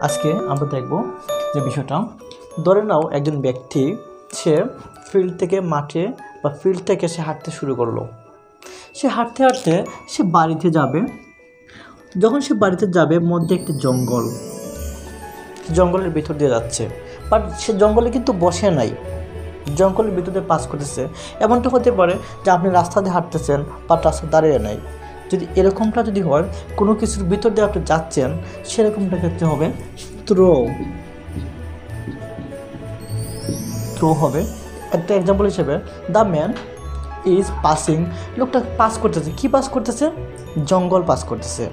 আজকে আমরা দেখব যে বিষয়টা, ধরে নাও একজন ব্যক্তি সে ফিল্ড থেকে মাঠে বা ফিল্ড থেকে সে হাঁটতে শুরু করলো। সে হাঁটতে হাঁটতে সে বাড়িতে যাবে। যখন সে বাড়িতে যাবে, মধ্যে একটি জঙ্গল, জঙ্গলের ভিতর দিয়ে যাচ্ছে, বাট সে জঙ্গলে কিন্তু বসে নাই, জঙ্গলের ভিতর দিয়ে পাস করতেছে। এমনটা হতে পারে যে আপনি রাস্তা দিয়ে হাঁটতেছেন বাট রাস্তা দাঁড়িয়ে নাই। যদি এরকমটা যদি হয়, কোনো কিছুর ভিতর দিয়ে আপনি যাচ্ছেন, সেরকমটা ক্ষেত্রে হবে থ্রো হবে। একটা এক্সাম্পল হিসেবে, দ্য ম্যান ইজ পাসিং, লোকটা পাস করতেছে। কি পাস করতেছে? জঙ্গল পাস করতেছে।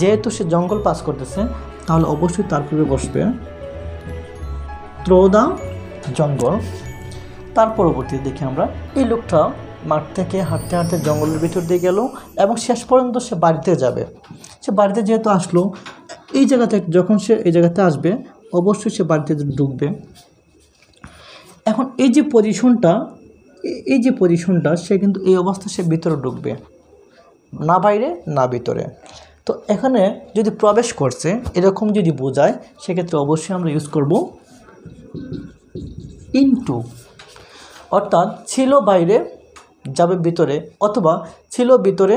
যেহেতু সে জঙ্গল পাস করতেছে, তাহলে অবশ্যই তার পূর্বে বসবে থ্রো দ্য জঙ্গল। তার পরবর্তীতে দেখি আমরা, এই লোকটা মাঠ থেকে হাঁটতে হাঁটতে জঙ্গলের ভিতর দিয়ে গেল এবং শেষ পর্যন্ত সে বাড়িতে যাবে। সে বাড়িতে যেহেতু আসলো, এই জায়গাতে যখন সে এই জায়গাতে আসবে, অবশ্যই সে বাড়িতে ঢুকবে। এখন এই যে পজিশনটা সে কিন্তু এই অবস্থা সে ভিতরে ঢুকবে, না বাইরে না ভিতরে। তো এখানে যদি প্রবেশ করছে এরকম যদি বোঝায়, সেক্ষেত্রে অবশ্যই আমরা ইউজ করব ইনটু। অর্থাৎ ছিল বাইরে যাবে ভিতরে, অথবা ছিল ভিতরে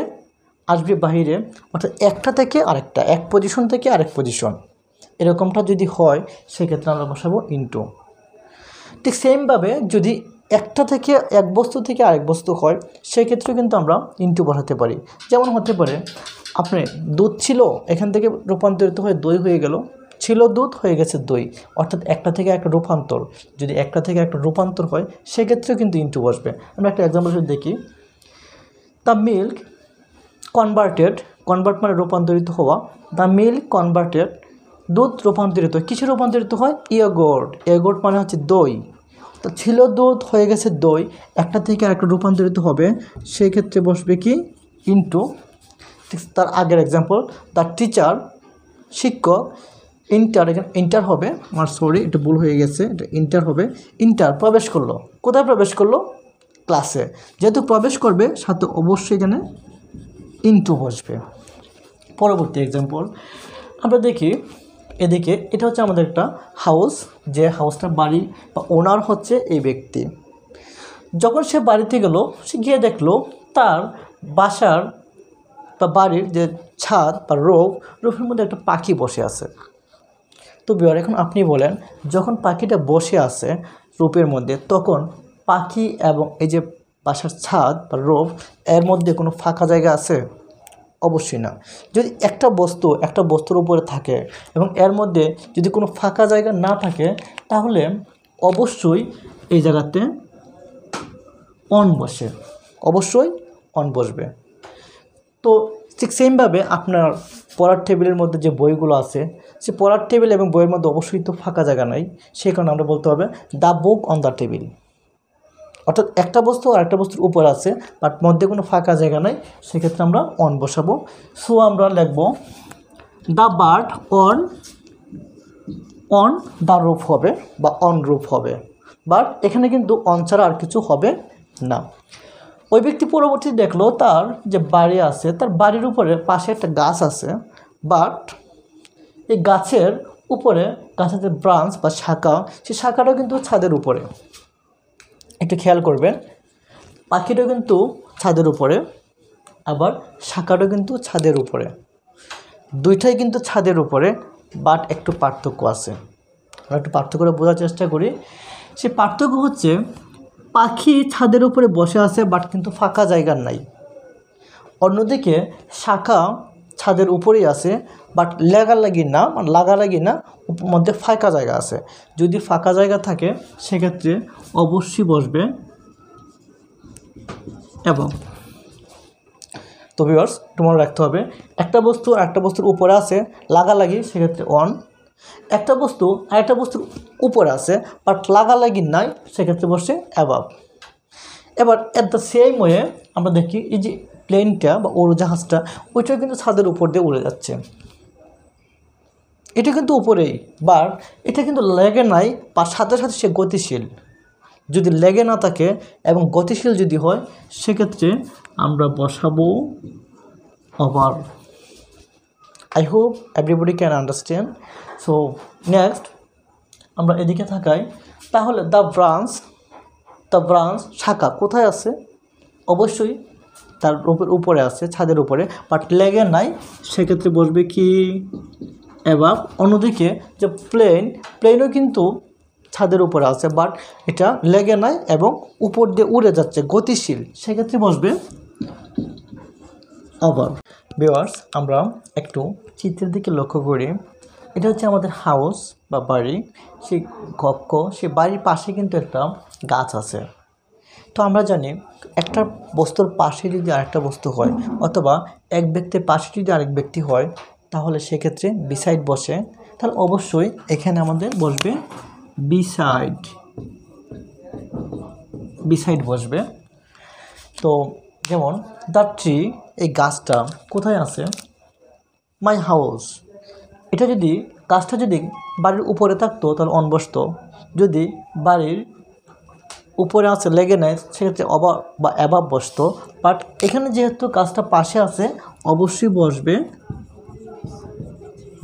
আসবে বাইরে। অর্থাৎ একটা থেকে আরেকটা, এক পজিশন থেকে আরেক পজিশন, এরকমটা যদি হয়, সেক্ষেত্রে আমরা বসাবো ইনটু। ঠিক সেমভাবে যদি একটা থেকে এক বস্তু থেকে আরেক বস্তু হয়, সেক্ষেত্রেও কিন্তু আমরা ইনটু বসাতে পারি। যেমন হতে পারে, আপনি দুধ ছিল, এখান থেকে রূপান্তরিত হয়ে দই হয়ে গেল, ছিল দুধ হয়ে গেছে দই। অর্থাৎ একটা থেকে একটা রূপান্তর, যদি একটা থেকে একটা রূপান্তর হয়, সেক্ষেত্রেও কিন্তু ইনটু বসবে। আমরা একটা এক্সাম্পল দেখি, দ্য মিল্ক কনভার্টেড, কনভার্ট মানে রূপান্তরিত হওয়া, দ্য মিল্ক কনভার্টেড, দুধ রূপান্তরিত, কিছু রূপান্তরিত হয় ইয়োগর্ট, ইয়োগর্ট মানে হচ্ছে দই। তো ছিল দুধ হয়ে গেছে দই, একটা থেকে একটা রূপান্তরিত হবে, সেই ক্ষেত্রে বসবে কি ইনটু। তার আগের এক্সাম্পল, দ্য টিচার শিক্ষক, ইন্টার হবে, আমার সরি এটা ভুল হয়ে গেছে, এটা ইন্টার হবে। ইন্টার প্রবেশ করলো, কোথায় প্রবেশ করলো? ক্লাসে। যেহেতু প্রবেশ করবে, সাথে অবশ্যই এখানে ইনটু বসবে। পরবর্তী এক্সাম্পল আমরা দেখি, এদিকে এটা হচ্ছে আমাদের একটা হাউস, যে হাউসটার বাড়ি বা ওনার হচ্ছে এই ব্যক্তি। যখন সে বাড়িতে গেল, সে গিয়ে দেখলো তার বাসার বা বাড়ির যে ছাদ বা রুফের মধ্যে একটা পাখি বসে আছে। তো বিয়ার, এখন আপনি বলেন, যখন পাখিটা বসে আছে রুফের মধ্যে, তখন পাখি এবং এই যে বাসার ছাদ বা রুফ, এর মধ্যে কোনো ফাঁকা জায়গা আছে? অবশ্যই না। যদি একটা বস্তুর উপরে থাকে এবং এর মধ্যে যদি কোনো ফাঁকা জায়গা না থাকে, তাহলে অবশ্যই এই জায়গাতে অন বসে, অবশ্যই অন বসবে। তো ঠিক সেমভাবে আপনার পড়ার টেবিলের মধ্যে যে বইগুলো আছে, সে পড়ার টেবিল এবং বইয়ের মধ্যে অবশ্যই তো ফাঁকা জায়গা নাই, সেই কারণে আমরা বলতে হবে the book on the table. অর্থাৎ একটা বস্তু আর একটা বস্তুর উপর আছে, বাট মধ্যে কোনো ফাঁকা জায়গা নাই, সেক্ষেত্রে আমরা অন বসাবো। সো আমরা লিখব the bird on the roof হবে বা অন রুফ হবে। বাট এখানে কিন্তু অন ছাড়া আর কিছু হবে না। ওই ব্যক্তি পরবর্তী দেখলো তার যে বাড়ি আছে, তার বাড়ির উপরে পাশে একটা গাছ আছে, বাট এই গাছের উপরে, গাছের যে ব্রাঞ্চ বা শাখা, সেই শাখাটাও কিন্তু ছাদের উপরে। একটু খেয়াল করবেন, পাখিটাও কিন্তু ছাদের উপরে, আবার শাখাটাও কিন্তু ছাদের উপরে, দুইটাই কিন্তু ছাদের উপরে, বাট একটু পার্থক্য আছে। আমরা একটু পার্থক্যটা বোঝার চেষ্টা করি। সেই পার্থক্য হচ্ছে, পাখি ছাদের উপরে বসে আছে, বাট কিন্তু ফাঁকা জায়গার নাই। অন্যদিকে শাখা ছাদের উপরেই আছে, বাট লাগালাগি না, মধ্যে ফাঁকা জায়গা আছে। যদি ফাঁকা জায়গা থাকে, সেক্ষেত্রে অবশ্যই বসবে এবং। তো ভিউয়ার্স, তোমার রাখতে হবে, একটা বস্তু আর একটা বস্তুর উপরে আছে, লাগালাগি, সেক্ষেত্রে অন। একটা বস্তু আর একটা বস্তুর উপরে আছে, বাট লাগালাগি নাই, সেক্ষেত্রে বসে অ্যাবাভ। এবার অ্যাট দ্য সেম ওয়ে আমরা দেখি, এই যে প্লেনটা বা উড়োজাহাজটা, ওইটাও কিন্তু ছাদের উপর দিয়ে উড়ে যাচ্ছে, এটা কিন্তু উপরেই, বাট এটা কিন্তু লেগে নাই, বা সাথে সাথে সে গতিশীল। যদি লেগে না থাকে এবং গতিশীল যদি হয়, সেক্ষেত্রে আমরা বসাবো over. I hope everybody can understand. So next আমরা এদিকে থাকাই, তাহলে দ্য ব্রাঞ্চ শাখা কোথায় আছে? অবশ্যই তার উপরে আছে, ছাদের উপরে, বাট লেগে নাই, সেক্ষেত্রে বসবে কি অ্যাবাভ। অন্যদিকে যে প্লেনও কিন্তু ছাদের উপরে আছে, বাট এটা লেগে নাই এবং উপর দিয়ে উড়ে যাচ্ছে, গতিশীল, সেক্ষেত্রে বসবে ওভার। ভিউয়ার্স, আমরা একটু চিত্রের দিকে লক্ষ্য করি। এটা হচ্ছে আমাদের হাউস বা বাড়ি, সেই কক্ষ, সেই বাড়ির পাশে কিন্তু একটা গাছ আছে। তো আমরা জানি একটা বস্তুর পাশে যদি আরেকটা বস্তু হয়, অথবা এক ব্যক্তির পাশে যদি আরেক ব্যক্তি হয়, তাহলে সেক্ষেত্রে বিসাইড বসে। তাহলে অবশ্যই এখানে আমাদের বসবে বিসাইড বসবে। তো যেমন দ্য ট্রি, এই গাছটা কোথায় আছে? My house. এটা যদি গাছটা যদি বাড়ির উপরে থাকতো তাহলে অন বসতো, যদি বাড়ির উপরে আছে লেগে নেয় সেক্ষেত্রে অবা বা অ্যাবাব বসতো, বাট এখানে যেহেতু গাছটা পাশে আছে অবশ্যই বসবে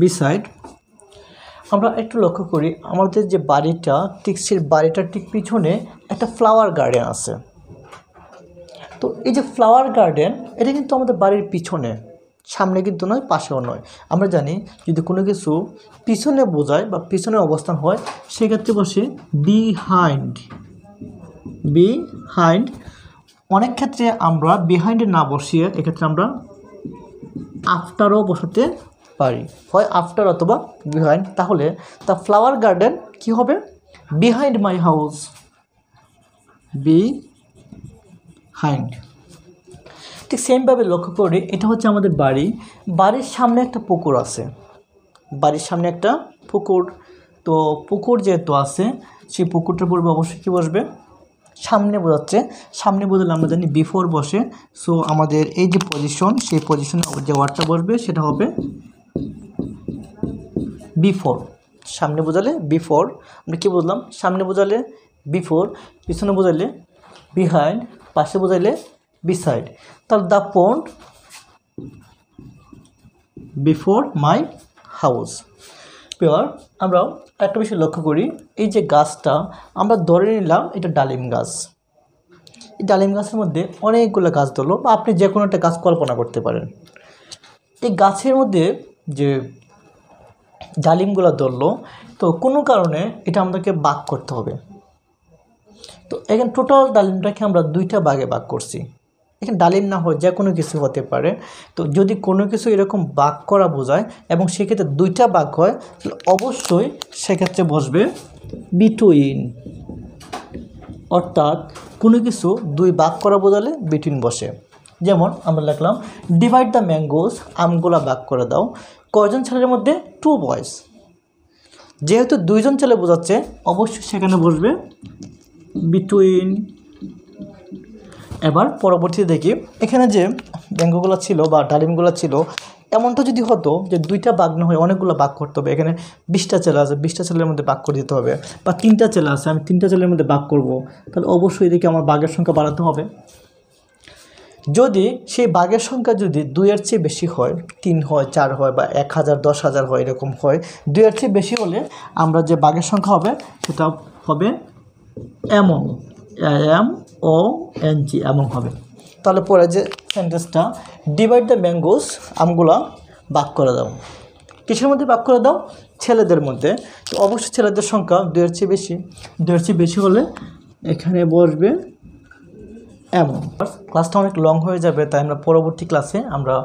বিসাইড। আমরা একটু লক্ষ্য করি, আমাদের যে বাড়িটা ঠিক সেই বাড়িটার ঠিক পিছনে একটা ফ্লাওয়ার গার্ডেন আছে। তো এই যে ফ্লাওয়ার গার্ডেন, এটা কিন্তু আমাদের বাড়ির পিছনে, সামনে কিন্তু নয়, পাশেও নয়। আমরা জানি যদি কোনো কিছু পিছনে বোঝায় বা পিছনে অবস্থান হয়, সেক্ষেত্রে বসে বিহাইন্ড। অনেক ক্ষেত্রে আমরা বিহাইন্ডে না বসিয়ে এক্ষেত্রে আমরা আফটারও বসাতে পারি, হয় আফটার অথবা বিহাইন্ড। তাহলে দ্য ফ্লাওয়ার গার্ডেন কি হবে? Behind my house, behind. ঠিক সেমভাবে লক্ষ্য করি, এটা হচ্ছে আমাদের বাড়ির সামনে একটা পুকুর আছে, তো পুকুর যেহেতু আছে, সেই পুকুরটার পূর্বে অবশ্যই কী বসবে? সামনে বোঝাচ্ছে, সামনে বোঝালে আমরা জানি বিফোর বসে। সো আমাদের এই যে পজিশন, সেই পজিশনে যে ওয়ার্ডটা বসবে সেটা হবে বিফোর। সামনে বোঝালে বিফোর, আমরা কী বুঝলাম? সামনে বোঝালে বিফোর, পিছনে বোঝালে বিহাইন্ড, পাশে বোঝাইলে বিসাইড। তাহলে the pond before my house. Pure আমরা একটা বিষয় লক্ষ্য করি, এই যে গাছটা আমরা ধরে নিলাম এটা ডালিম গাছ। এই ডালিম গাছের মধ্যে অনেকগুলো গাছ ধরলো, বা আপনি যে কোনো একটা গাছ কল্পনা করতে পারেন। এই গাছের মধ্যে যে ডালিমগুলো ধরলো, তো কোনো কারণে এটা আমাদেরকে ভাগ করতে হবে। তো এখানে টোটাল ডালিমটাকে আমরা দুইটা ভাগে ভাগ করছি। এখানে ডালিম না হয় যে কোনো কিছু হতে পারে। তো যদি কোনো কিছু এরকম ভাগ করা বোঝায় এবং সেক্ষেত্রে দুইটা ভাগ হয়, তাহলে অবশ্যই সেক্ষেত্রে বসবে বিটুইন। অর্থাৎ কোনো কিছু দুই ভাগ করা বোঝালে বিটুইন বসে। যেমন আমরা লিখলাম ডিভাইড দ্য ম্যাঙ্গোস, আমগুলা ভাগ করে দাও। কয়জন ছেলের মধ্যে? 2 বয়েজ। যেহেতু দুইজন ছেলে বোঝাচ্ছে, অবশ্যই সেখানে বসবে বিটুইন। এবার পরবর্তীতে দেখি, এখানে যে ম্যাঙ্গোগুলো ছিল বা ডালিমগুলো ছিল, এমনটা যদি হতো যে দুইটা ভাগ না হয়ে অনেকগুলো ভাগ করতে হবে। এখানে 20টা ছেলে আছে, 20টা ছেলের মধ্যে ভাগ করে দিতে হবে। বা 3টা ছেলে আছে, আমি 3টা ছেলের মধ্যে ভাগ করব, তাহলে অবশ্যই এদিকে আমার ভাগের সংখ্যা বাড়াতে হবে। যদি সেই ভাগের সংখ্যা যদি 2-এর চেয়ে বেশি হয়, 3 হয়, 4 হয়, বা 1000, 10,000 হয়, এরকম হয়, 2-এর চেয়ে বেশি হলে আমরা যে ভাগের সংখ্যা হবে সেটা হবে এমন, AMONG, এমন হবে। তাহলে পরে যে সেন্টেন্সটা, ডিভাইড দ্য ম্যাঙ্গোস, আমগুলা ভাগ করে দাও। কিসের মধ্যে ভাগ করে দাও? ছেলেদের মধ্যে। তো অবশ্যই ছেলেদের সংখ্যা 2-এর চেয়ে বেশি, 2-এর চেয়ে বেশি হলে এখানে বসবে এমন। ক্লাসটা অনেক লং হয়ে যাবে, তাই আমরা পরবর্তী ক্লাসে আমরা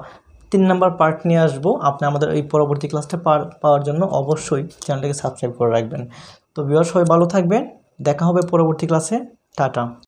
3 নাম্বার পার্ট নিয়ে আসবো। আপনি আমাদের এই পরবর্তী ক্লাসটা পাওয়ার জন্য অবশ্যই চ্যানেলটাকে সাবস্ক্রাইব করে রাখবেন। তো ভিউয়ার, সবাই ভালো থাকবেন, দেখা হবে পরবর্তী ক্লাসে। টাটা।